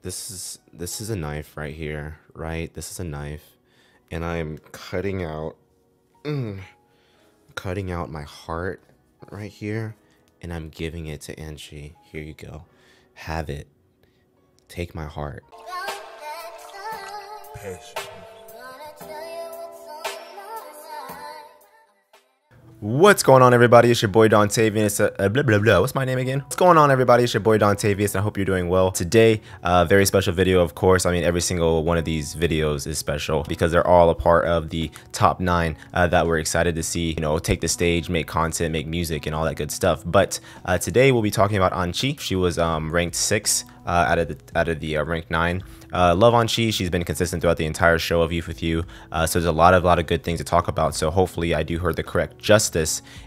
this is a knife right here, right? This is a knife, and I'm cutting out my heart right here, and I'm giving it to Angie. Here you go. Have it. Take my heart. What's going on, everybody? It's your boy Dontavius. Blah blah blah. What's my name again? What's going on, everybody? It's your boy Dontavius, and I hope you're doing well. Today, very special video, of course. I mean, every single one of these videos is special because they're all a part of the top 9 that we're excited to see, you know, take the stage, make content, make music, and all that good stuff. But today we'll be talking about Anchi. She was ranked 6 out of the ranked 9. Love Anchi. She's been consistent throughout the entire show of Youth with You. So there's a lot of good things to talk about. So hopefully I do her the correct justice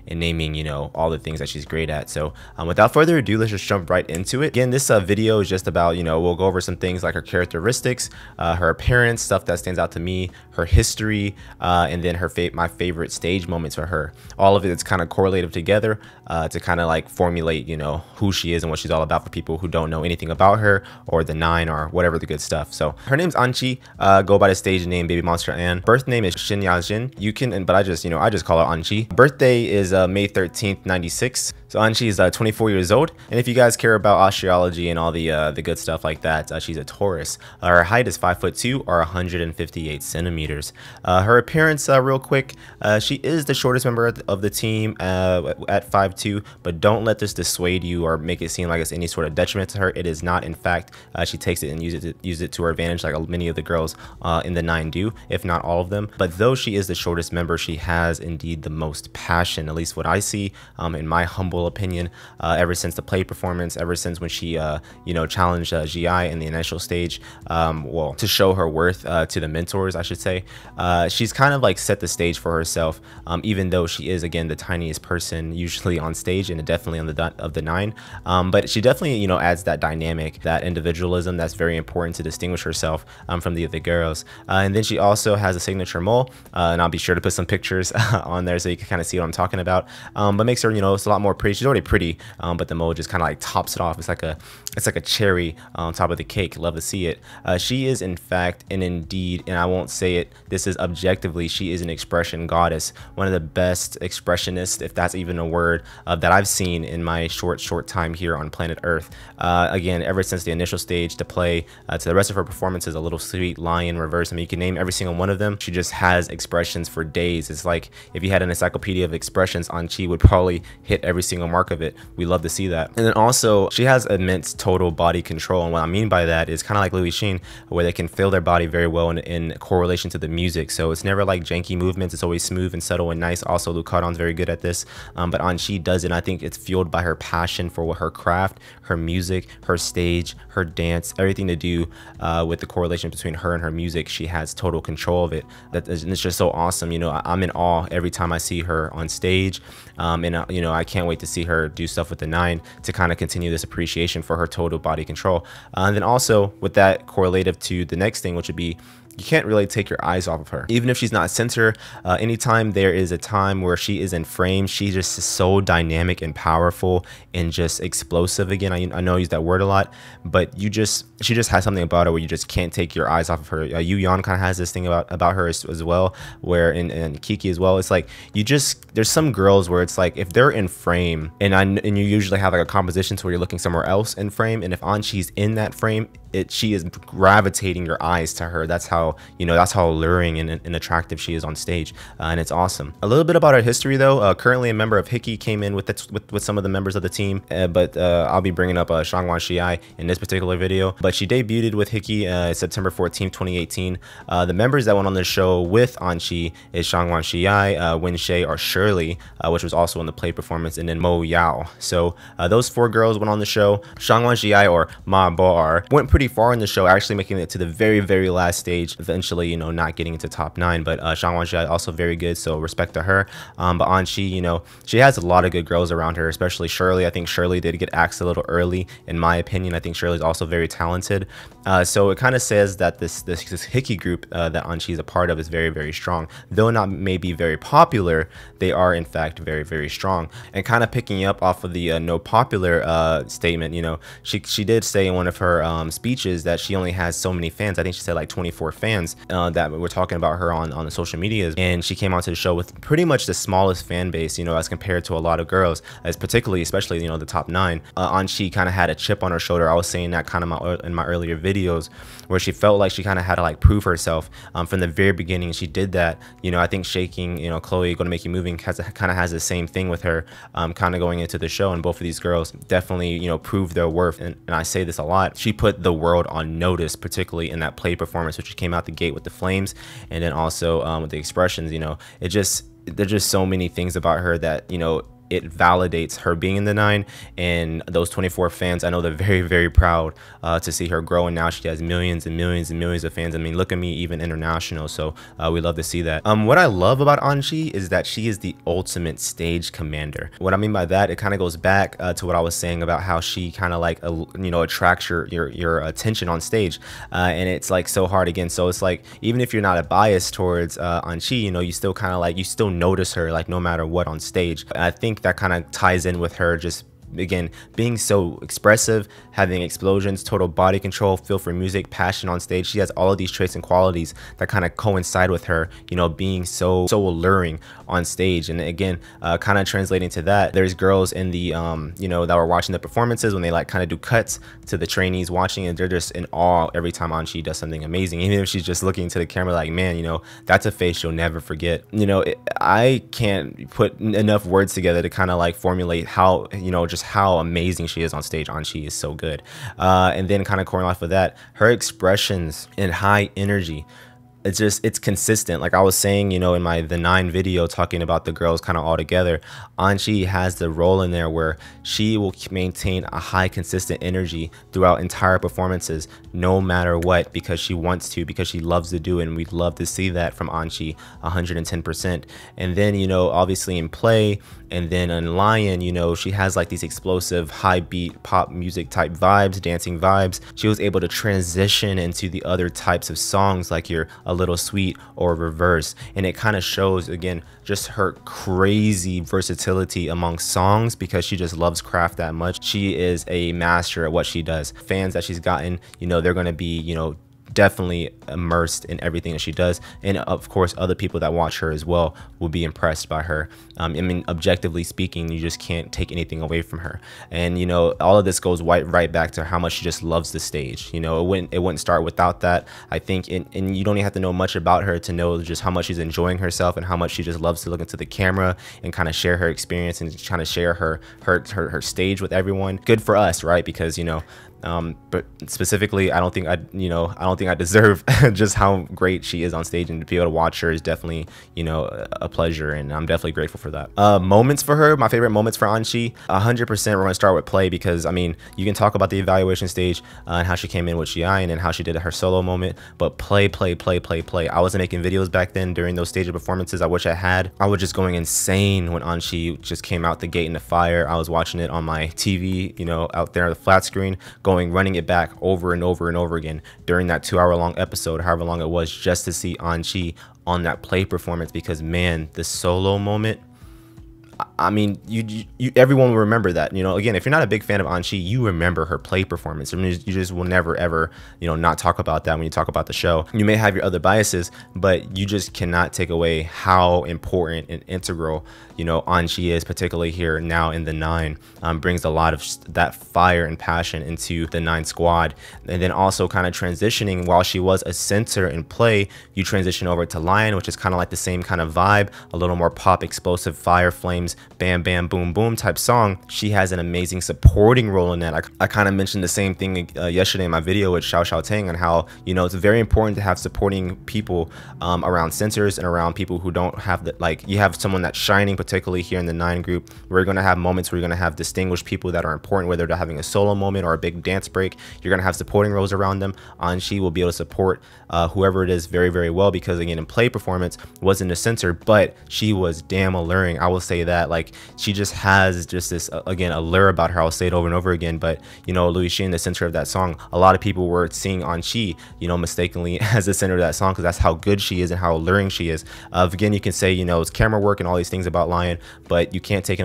in naming, you know, all the things that she's great at. So without further ado, let's just jump right into it. Again, this video is just about, you know, we'll go over some things like her characteristics, her appearance, stuff that stands out to me, her history, and then my favorite stage moments for her. All of it is kind of correlative together to kind of like formulate, you know, who she is and what she's all about for people who don't know anything about her or the 9 or whatever the good stuff. So her name's Anchi, go by the stage name Babymonster Ann. Birth name is Shin Ya-jin. You can, but I just call her Anchi. Birthday is May 13th, 96. So Anchi is 24 years old. And if you guys care about astrology and all the good stuff like that, she's a Taurus. Her height is 5'2" or 158 centimeters. Her appearance, real quick, she is the shortest member of the team at 5'2", but don't let this dissuade you or make it seem like it's any sort of detriment to her. It is not. In fact, she takes it and uses it to her advantage, like many of the girls in the 9 do, if not all of them. But though she is the shortest member, she has indeed the most passion, at least what I see, in my humble opinion, ever since the play performance, ever since when she you know, challenged GI in the initial stage, well, to show her worth to the mentors, I should say. She's kind of like set the stage for herself, even though she is, again, the tiniest person usually on stage and definitely on the 9, but she definitely, you know, adds that dynamic, that individualism that's very important to distinguish herself from the other girls. And then she also has a signature mole, and I'll be sure to put some pictures on there so you can kind of see what I'm talking about. But makes her, you know, it's a lot more pretty. She's already pretty, but the mole just kind of like tops it off. It's like a cherry on top of the cake. Love to see it. She is, in fact, and indeed, and I won't say it, this is objectively, she is an expression goddess, one of the best expressionists, if that's even a word, that I've seen in my short time here on planet Earth. Again, ever since the initial stage to play to the rest of her performances, a little sweet lion reverse. I mean, you can name every single one of them. She just has expressions for days. It's like if you had an encyclopedia of expressions, Anchi would probably hit every single mark of it. We love to see that. And then also, she has immense total body control, and what I mean by that is kind of like Louis Sheen, where they can feel their body very well in correlation to the music. So it's never like janky movements. It's always smooth and subtle and nice. Also, Luke Cardon's very good at this, but Anchi does it, and I think it's fueled by her passion for her craft, her music, her stage, her dance, everything to do with the correlation between her and her music. She has total control of it. It's just so awesome. You know, I'm in awe every time I see her on stage, and you know, I can't wait to see her do stuff with the 9 to kind of continue this appreciation for her total body control. And then also with that correlative to the next thing, which would be, you can't really take your eyes off of her. Even if she's not center, anytime there is a time where she is in frame, she just is so dynamic and powerful and just explosive. Again, I know I use that word a lot, but she just has something about her where you just can't take your eyes off of her. Yu Yan kind of has this thing about her as well, where and Kiki as well. It's like there's some girls where it's like if they're in frame and you usually have like a composition to where you're looking somewhere else in frame, and if Anchi's in that frame, she is gravitating your eyes to her. That's how, you know, that's how alluring and attractive she is on stage, and it's awesome. A little bit about her history though. Currently a member of Hickey, came in with some of the members of the team, but I'll be bringing up Shangwan Shiai in this particular video. But she debuted with Hickey September 14th, 2018. The members that went on the show with Anchi is Shangwan Shiai, Wen Shay or Shirley, which was also in the play performance, and then Mo Yao. So those 4 girls went on the show. Shangwan Shiai, or Ma Bar, went pretty far in the show, actually making it to the very last stage, eventually, you know, not getting into top 9. But Shangwan Shiai also very good, so respect to her. But Anchi, you know, she has a lot of good girls around her, especially Shirley. I think Shirley did get axed a little early, in my opinion. I think Shirley's also very talented. So it kind of says that this Hickey group that Anchi is a part of is very strong. Though not maybe very popular, they are in fact very strong. And kind of picking up off of the no popular statement, you know, she did say in one of her speeches speeches that she only has so many fans. I think she said like 24 fans that were talking about her on the social medias, and she came onto the show with pretty much the smallest fan base, you know, as compared to a lot of girls, as particularly, especially, you know, the top 9. Anchi kind of had a chip on her shoulder. I was saying that kind of in my earlier videos, where she felt like she kind of had to like prove herself from the very beginning. She did that. You know, I think Shaking, you know, Chloe Gonna Make You Moving kind of has the same thing with her kind of going into the show, and both of these girls definitely, you know, proved their worth. And I say this a lot, she put the world on notice, particularly in that play performance, which came out the gate with the flames, and then also with the expressions. You know, there's just so many things about her that, you know, it validates her being in the 9, and those 24 fans, I know they're very, very proud to see her grow, and now she has millions and millions and millions of fans. I mean, look at me, even international. So we love to see that. What I love about Anchi is that she is the ultimate stage commander. What I mean by that, it kind of goes back to what I was saying about how she kind of like you know, attracts your attention on stage, and it's like so hard again. So it's like, even if you're not a bias towards Anchi, you know, you still kind of like, you still notice her like no matter what on stage. And I think that kind of ties in with her just, again, being so expressive, having explosions, total body control, feel for music, passion on stage. She has all of these traits and qualities that kind of coincide with her, you know, being so alluring on stage. And again, kind of translating to that, there's girls in the you know, that were watching the performances when they like kind of do cuts to the trainees watching, and they're just in awe every time Anchi does something amazing, even if she's just looking into the camera like, man, you know, that's a face you'll never forget. You know, I can't put enough words together to kind of like formulate how, you know, just how amazing she is on stage. Anchi is so good. And then kind of correlating off of that, her expressions and high energy, it's consistent. Like I was saying, you know, in my THE9 video talking about the girls kind of all together, Anchi has the role in there where she will maintain a high consistent energy throughout entire performances, no matter what, because she wants to, because she loves to do it, and we'd love to see that from Anchi 110%. And then, you know, obviously in play, and then in Lion, you know, she has like these explosive high beat pop music type vibes, dancing vibes. She was able to transition into the other types of songs like your A Little Sweet or Reverse, and it kind of shows, again, just her crazy versatility among songs, because she just loves craft that much. She is a master at what she does. Fans that she's gotten, you know, they're going to be, you know, definitely immersed in everything that she does, and of course other people that watch her as well will be impressed by her. I mean, objectively speaking, you just can't take anything away from her. And you know, all of this goes right back to how much she just loves the stage. You know, it wouldn't start without that, I think. And you don't even have to know much about her to know just how much she's enjoying herself, and how much she just loves to look into the camera and kind of share her experience and kind of share her stage with everyone. Good for us, right? Because, you know, but specifically, I don't think I deserve just how great she is on stage, and to be able to watch her is definitely, you know, a pleasure, and I'm definitely grateful for that. Moments for her, my favorite moments for Anchi, 100% we're gonna start with play, because I mean, you can talk about the evaluation stage and how she came in with GI and then how she did her solo moment, but play. I wasn't making videos back then during those stage of performances. I wish I had. I was just going insane when Anchi just came out the gate in the fire. I was watching it on my TV, you know, out there on the flat screen, running it back over and over and over again during that 2-hour-long episode, however long it was, just to see Anchi on that play performance. Because man, the solo moment, I mean, everyone will remember that. You know, again, if you're not a big fan of Anchi, you remember her play performance. I mean, you just will never ever, you know, not talk about that when you talk about the show. You may have your other biases, but you just cannot take away how important and integral, you know, Anchi is, particularly here now in THE9. Brings a lot of that fire and passion into the 9 squad. And then also kind of transitioning, while she was a center in play, you transition over to Lion, which is kind of like the same kind of vibe, a little more pop, explosive, fire, flames, bam bam boom boom type song. She has an amazing supporting role in that. I kind of mentioned the same thing yesterday in my video with Xiao Tang, on how, you know, it's very important to have supporting people around censors and around people who don't have the, like, you have someone that's shining, particularly here in the 9 group. We're going to have moments where you're going to have distinguished people that are important, whether they're having a solo moment or a big dance break. You're going to have supporting roles around them. Anchi will be able to support whoever it is very, very well, because again, in play performance wasn't a censor, but she was damn alluring. I will say that. Like, she just has just this again allure about her. I'll say it over and over again, but you know, Louis Shin, the center of that song, a lot of people were seeing Anchi, you know, mistakenly as the center of that song, because that's how good she is and how alluring she is. Again, you can say, you know, it's camera work and all these things about Lion, but you can't take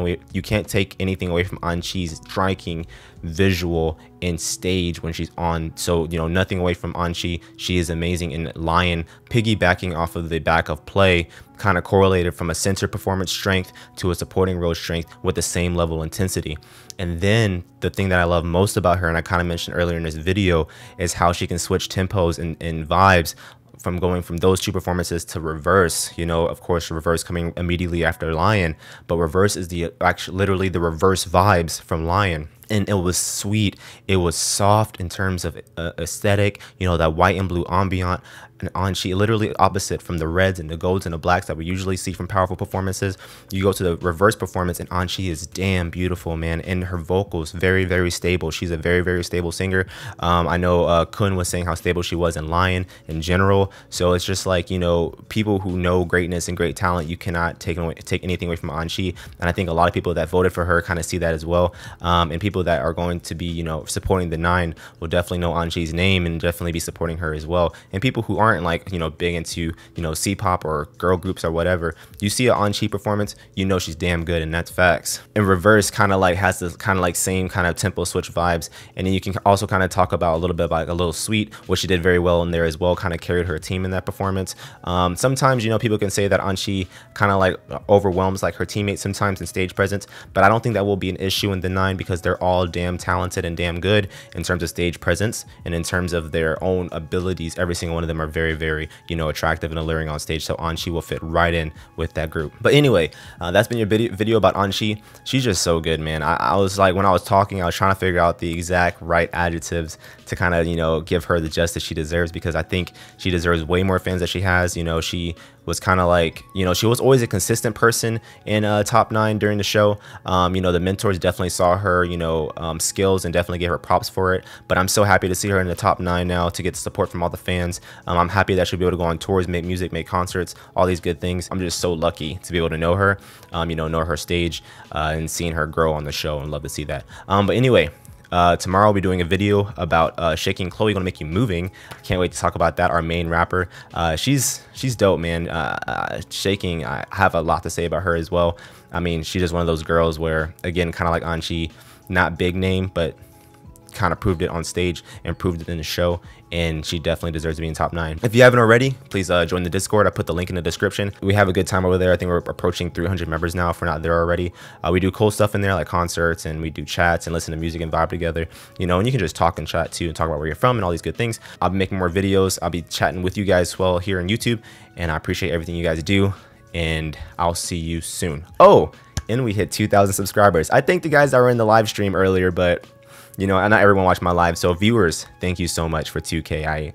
anything away from Anchi's striking visual in stage when she's on. So, you know, nothing away from Anchi. She is amazing in Lion, piggybacking off of the back of play, kind of correlated from a center performance strength to a supporting role strength with the same level of intensity. And then the thing that I love most about her, and I kind of mentioned earlier in this video, is how she can switch tempos and vibes from going from those two performances to Reverse. You know, of course, Reverse coming immediately after Lion, but Reverse is the actually literally the reverse vibes from Lion. And it was sweet. It was soft in terms of aesthetic, you know, that white and blue ambient. And Anchi, literally opposite from the reds and the golds and the blacks that we usually see from powerful performances. You go to the Reverse performance, and Anchi is damn beautiful, man. And her vocals, very, very stable. She's a very, very stable singer. I know Kun was saying how stable she was in Lion in general. So it's just like, you know, people who know greatness and great talent, you cannot take anything away from Anchi. And I think a lot of people that voted for her kind of see that as well. And people that are going to be, you know, supporting the 9 will definitely know Anchi's name and definitely be supporting her as well. And people who aren't like, you know, big into, you know, C-pop or girl groups or whatever, you see an Anchi performance, you know she's damn good, and that's facts. And Reverse kind of like has this kind of like same kind of tempo switch vibes. And then you can also kind of talk about a little bit about like a little sweet, which she did very well in there as well, kind of carried her team in that performance. Sometimes, you know, people can say that Anchi kind of like overwhelms like her teammates sometimes in stage presence, but I don't think that will be an issue in the 9 because they're all damn talented and damn good in terms of stage presence, and in terms of their own abilities. Every single one of them are very, very, you know, attractive and alluring on stage. So Anchi will fit right in with that group. But anyway, that's been your video about Anchi. She's just so good, man. I was like, when I was talking, I was trying to figure out the exact right adjectives to kind of, you know, give her the justice she deserves, because I think she deserves way more fans that she has. You know, she was kind of like, you know, she was always a consistent person in top 9 during the show. You know, the mentors definitely saw her, you know, skills and definitely gave her props for it. But I'm so happy to see her in the top 9 now, to get the support from all the fans. I'm happy that she'll be able to go on tours, make music, make concerts, all these good things. I'm just so lucky to be able to know her, you know her stage, and seeing her grow on the show, and love to see that. But anyway, tomorrow I'll be doing a video about Shaking Chloe, Gonna Make You Moving. I can't wait to talk about that. Our main rapper, she's dope, man. Shaking, I have a lot to say about her as well. I mean, she's just one of those girls where, again, kind of like Anchi, not big name, but kind of proved it on stage and proved it in the show, and she definitely deserves to be in top 9. If you haven't already, please join the Discord. I put the link in the description. We have a good time over there. I think we're approaching 300 members now, if we're not there already. We do cool stuff in there, like concerts, and we do chats and listen to music and vibe together, you know, and you can just talk and chat too, and talk about where you're from and all these good things. I'll be making more videos. I'll be chatting with you guys as well here on YouTube, and I appreciate everything you guys do, and I'll see you soon. Oh, and we hit 2,000 subscribers. I thank the guys that were in the live stream earlier, but you know, not everyone watched my live. So viewers, thank you so much for 2K.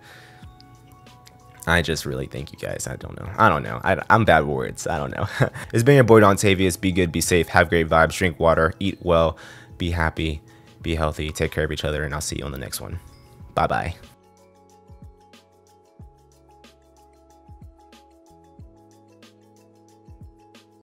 I just really thank you guys. I don't know. I'm bad with words. I don't know. It's been your boy Dontavius. Be good, be safe, have great vibes, drink water, eat well, be happy, be healthy, take care of each other, and I'll see you on the next one. Bye bye.